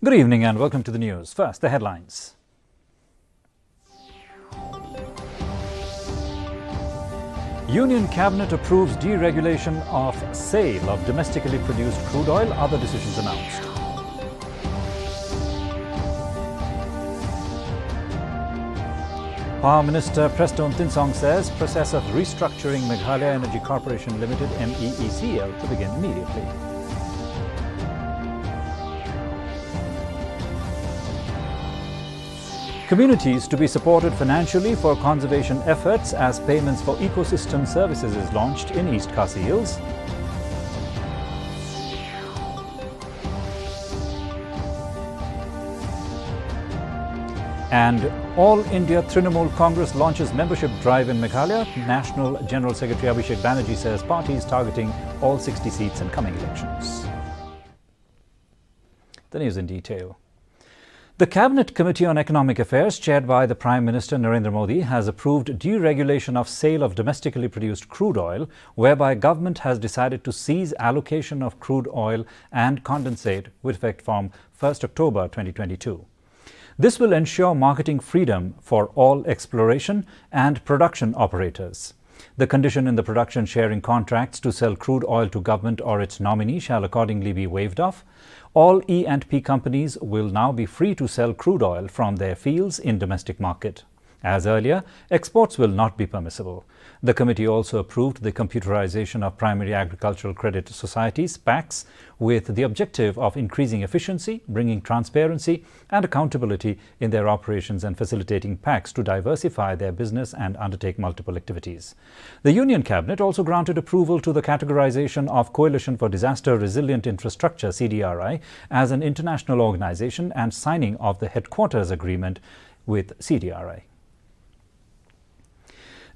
Good evening and welcome to the news. First, the headlines. Union Cabinet approves deregulation of sale of domestically produced crude oil. Other decisions announced. Power Minister Preston Tinsong says process of restructuring Meghalaya Energy Corporation Limited MEECL to begin immediately. Communities to be supported financially for conservation efforts as payments for ecosystem services is launched in East Khasi Hills. And All India Trinamool Congress launches membership drive in Meghalaya. National General Secretary Abhishek Banerjee says party is targeting all 60 seats in coming elections. The news in detail. The Cabinet Committee on Economic Affairs, chaired by the Prime Minister Narendra Modi, has approved deregulation of sale of domestically produced crude oil, whereby government has decided to cease allocation of crude oil and condensate with effect from 1st October 2022. This will ensure marketing freedom for all exploration and production operators. The condition in the production sharing contracts to sell crude oil to government or its nominee shall accordingly be waived off. All E&P companies will now be free to sell crude oil from their fields in domestic market. As earlier, exports will not be permissible. The committee also approved the computerization of primary agricultural credit societies, PACs, with the objective of increasing efficiency, bringing transparency and accountability in their operations and facilitating PACs to diversify their business and undertake multiple activities. The Union Cabinet also granted approval to the categorization of Coalition for Disaster Resilient Infrastructure (CDRI) as an international organization and signing of the headquarters agreement with CDRI.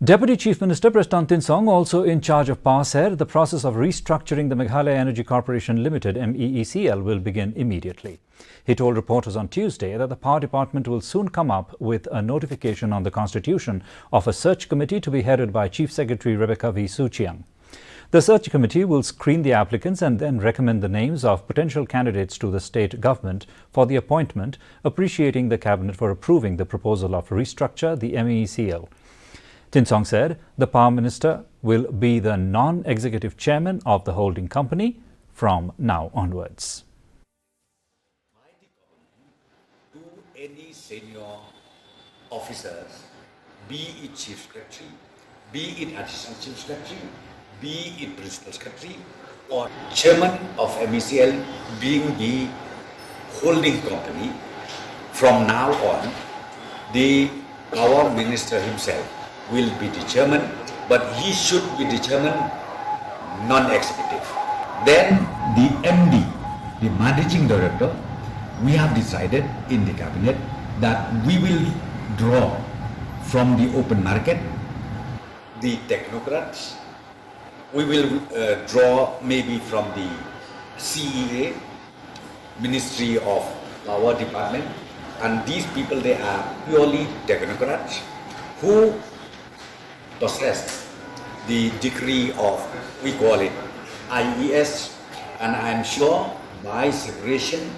Deputy Chief Minister Preston Tinsong, also in charge of power, said the process of restructuring the Meghalaya Energy Corporation Limited MEECL will begin immediately. He told reporters on Tuesday that the Power Department will soon come up with a notification on the constitution of a search committee to be headed by Chief Secretary Rebecca V. Suchiang. The search committee will screen the applicants and then recommend the names of potential candidates to the state government for the appointment, appreciating the cabinet for approving the proposal of restructure the MEECL. Tinsong said the Power Minister will be the non-executive chairman of the holding company from now onwards. To any senior officers, be it Chief Secretary, be it Assistant Chief Secretary, be it Principal Secretary, or Chairman of MECL being the holding company, from now on, the Power Minister himself will be the chairman, but he should be the chairman non-executive. Then the MD, the managing director, we have decided in the cabinet that we will draw from the open market the technocrats. We will draw maybe from the CEA, Ministry of Power Department, and these people, they are purely technocrats who possess the degree of, we call it IES, and I am sure by segregation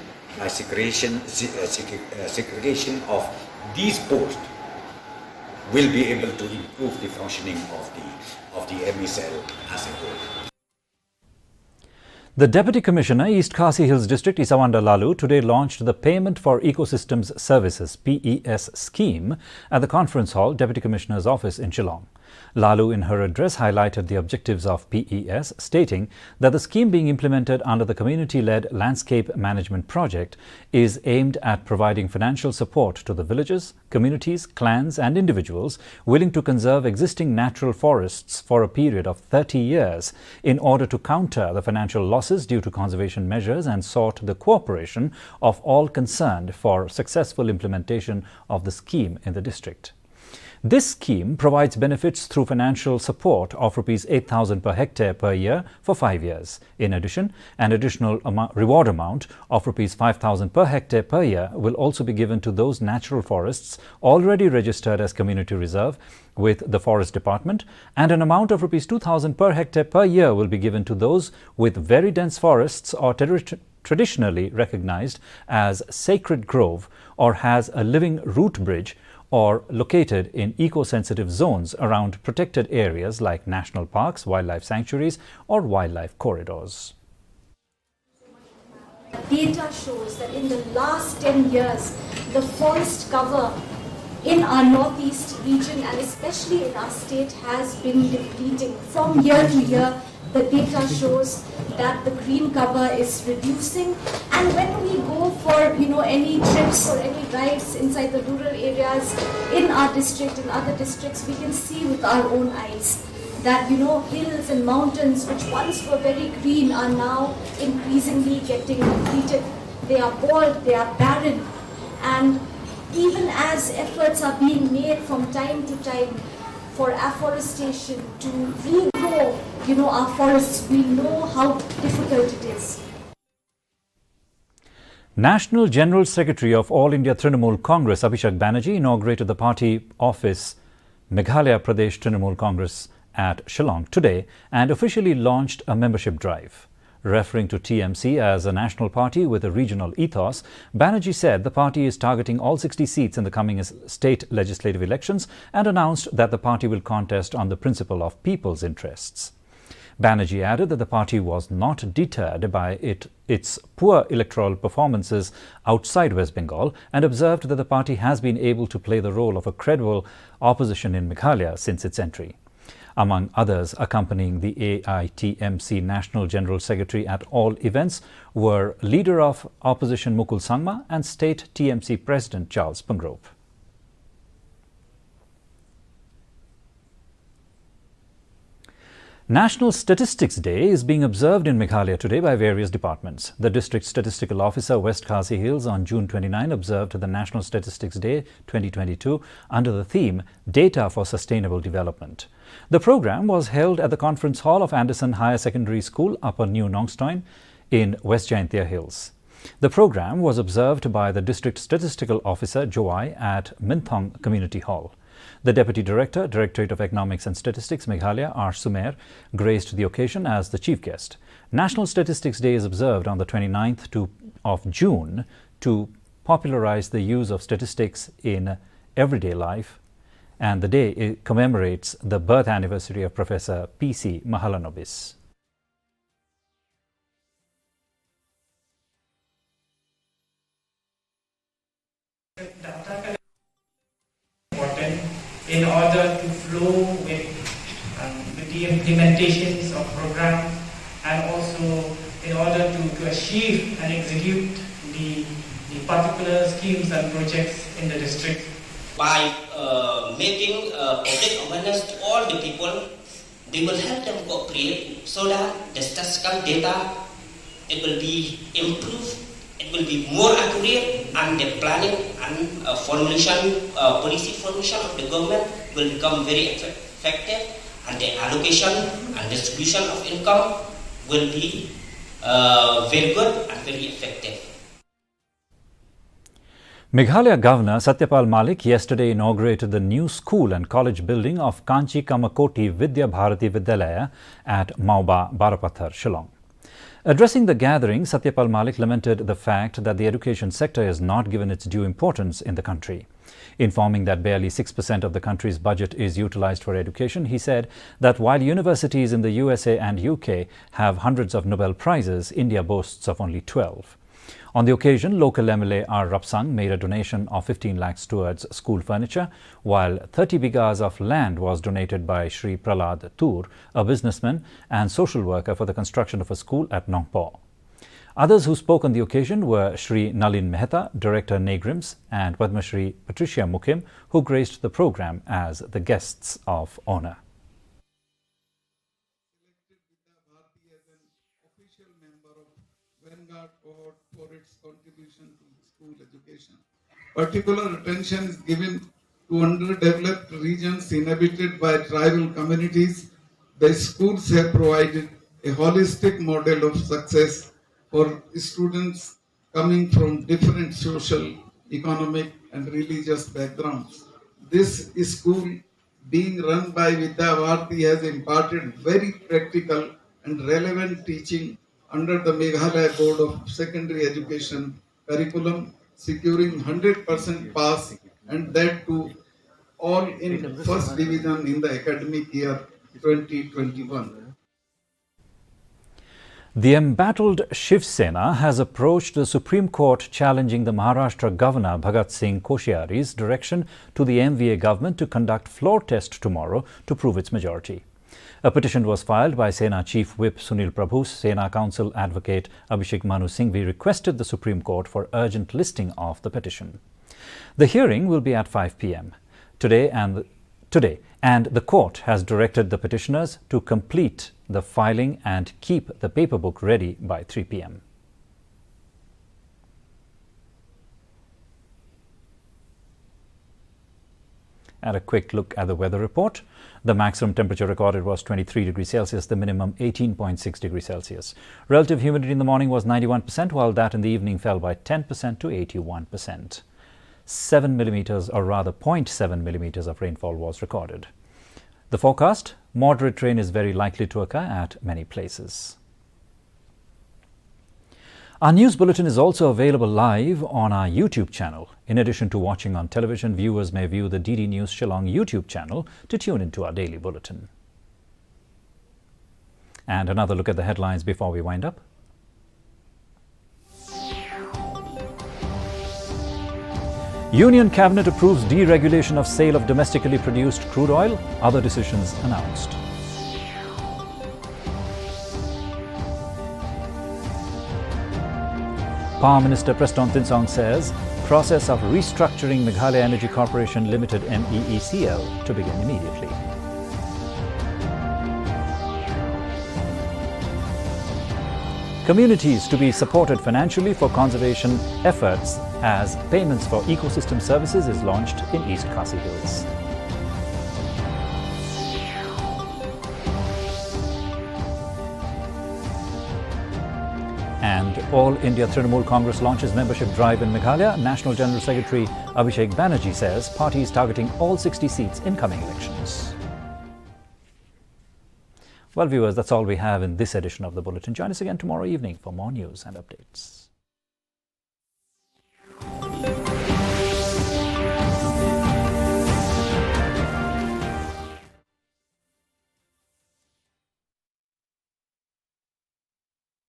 of these posts will be able to improve the functioning of the MECL as a whole. The Deputy Commissioner, East Khasi Hills District, Isawanda Lalu, today launched the Payment for Ecosystems Services (PES) scheme at the Conference Hall, Deputy Commissioner's office in Shillong. Lalu, in her address, highlighted the objectives of PES, stating that the scheme being implemented under the community-led landscape management project is aimed at providing financial support to the villages, communities, clans and individuals willing to conserve existing natural forests for a period of 30 years in order to counter the financial losses due to conservation measures, and sought the cooperation of all concerned for successful implementation of the scheme in the district. This scheme provides benefits through financial support of Rs 8,000 per hectare per year for 5 years. In addition, an additional reward amount of Rs 5,000 per hectare per year will also be given to those natural forests already registered as community reserve with the Forest Department, and an amount of Rs 2,000 per hectare per year will be given to those with very dense forests or traditionally recognized as sacred grove or has a living root bridge or located in eco-sensitive zones around protected areas like national parks, wildlife sanctuaries or wildlife corridors. Data shows that in the last 10 years, the forest cover in our northeast region and especially in our state has been depleting. From year to year, the data shows that the green cover is reducing. And when we go for any trips or any rides inside the rural areas in our district, in other districts, we can see with our own eyes that hills and mountains which once were very green are now increasingly getting depleted. They are bald, they are barren, and even as efforts are being made from time to time for afforestation to regrow our forests, we know how difficult it is. National General Secretary of All India Trinamool Congress Abhishek Banerjee inaugurated the party office Meghalaya Pradesh Trinamool Congress at Shillong today and officially launched a membership drive. Referring to TMC as a national party with a regional ethos, Banerjee said the party is targeting all 60 seats in the coming state legislative elections and announced that the party will contest on the principle of people's interests. Banerjee added that the party was not deterred by its poor electoral performances outside West Bengal and observed that the party has been able to play the role of a credible opposition in Meghalaya since its entry. Among others accompanying the AITMC National General Secretary at all events were Leader of Opposition Mukul Sangma and State TMC President Charles Pungrove. National Statistics Day is being observed in Meghalaya today by various departments. The District Statistical Officer, West Khasi Hills, on June 29 observed the National Statistics Day 2022 under the theme Data for Sustainable Development. The program was held at the Conference Hall of Anderson Higher Secondary School, Upper New Nongstoin, in West Jaintia Hills. The program was observed by the District Statistical Officer, Joai, at Minthong Community Hall. The Deputy Director, Directorate of Economics and Statistics, Meghalaya, R. Sumer, graced the occasion as the chief guest. National Statistics Day is observed on the 29th of June to popularize the use of statistics in everyday life, and the day commemorates the birth anniversary of Professor P.C. Mahalanobis. In order to flow with the implementations of programs and also in order to achieve and execute the particular schemes and projects in the district. By making public awareness to all the people, they will help them cooperate so that the statistical data, it will be improved, it will be more accurate, and the planning and formulation, policy formulation of the government will become very effective, and the allocation and distribution of income will be very good and very effective. Meghalaya Governor Satyapal Malik yesterday inaugurated the new school and college building of Kanchi Kamakoti Vidya Bharati Vidyalaya at Mauba, Barapathar, Shillong. Addressing the gathering, Satyapal Malik lamented the fact that the education sector is not given its due importance in the country. Informing that barely 6% of the country's budget is utilized for education, he said that while universities in the USA and UK have hundreds of Nobel Prizes, India boasts of only 12. On the occasion, local MLA R. Rapsang made a donation of 15 lakhs towards school furniture, while 30 bighas of land was donated by Shri Pralad Tur, a businessman and social worker, for the construction of a school at Nongpo. Others who spoke on the occasion were Shri Nalin Mehta, Director Negrims, and Padma Shri Patricia Mukim, who graced the program as the guests of honor. For its contribution to school education. Particular attention is given to underdeveloped regions inhabited by tribal communities. The schools have provided a holistic model of success for students coming from different social, economic and religious backgrounds. This school, being run by Vidya Bharati, has imparted very practical and relevant teaching under the Meghalaya Board of Secondary Education curriculum, securing 100% pass, and that too all in first division in the academic year 2021. The embattled Shiv Sena has approached the Supreme Court challenging the Maharashtra Governor Bhagat Singh Koshyari's direction to the MVA government to conduct floor test tomorrow to prove its majority. A petition was filed by Sena Chief Whip Sunil Prabhu. Sena Council Advocate Abhishek Manu Singhvi requested the Supreme Court for urgent listing of the petition. The hearing will be at 5 p.m. today, and the court has directed the petitioners to complete the filing and keep the paper book ready by 3 p.m. And a quick look at the weather report. The maximum temperature recorded was 23 degrees Celsius, the minimum 18.6 degrees Celsius. Relative humidity in the morning was 91%, while that in the evening fell by 10% to 81%. 7 millimeters, or rather 0.7 millimeters of rainfall was recorded. The forecast: moderate rain is very likely to occur at many places. Our news bulletin is also available live on our YouTube channel. In addition to watching on television, viewers may view the DD News Shillong YouTube channel to tune into our daily bulletin. And another look at the headlines before we wind up. Union Cabinet approves deregulation of sale of domestically produced crude oil. Other decisions announced. Power Minister Preston Tinsong says process of restructuring Meghalaya Energy Corporation Limited MEECL to begin immediately. Communities to be supported financially for conservation efforts as payments for ecosystem services is launched in East Khasi Hills. And All India Trinamool Congress launches membership drive in Meghalaya. National General Secretary Abhishek Banerjee says party is targeting all 60 seats in coming elections. Well, viewers, that's all we have in this edition of the Bulletin. Join us again tomorrow evening for more news and updates.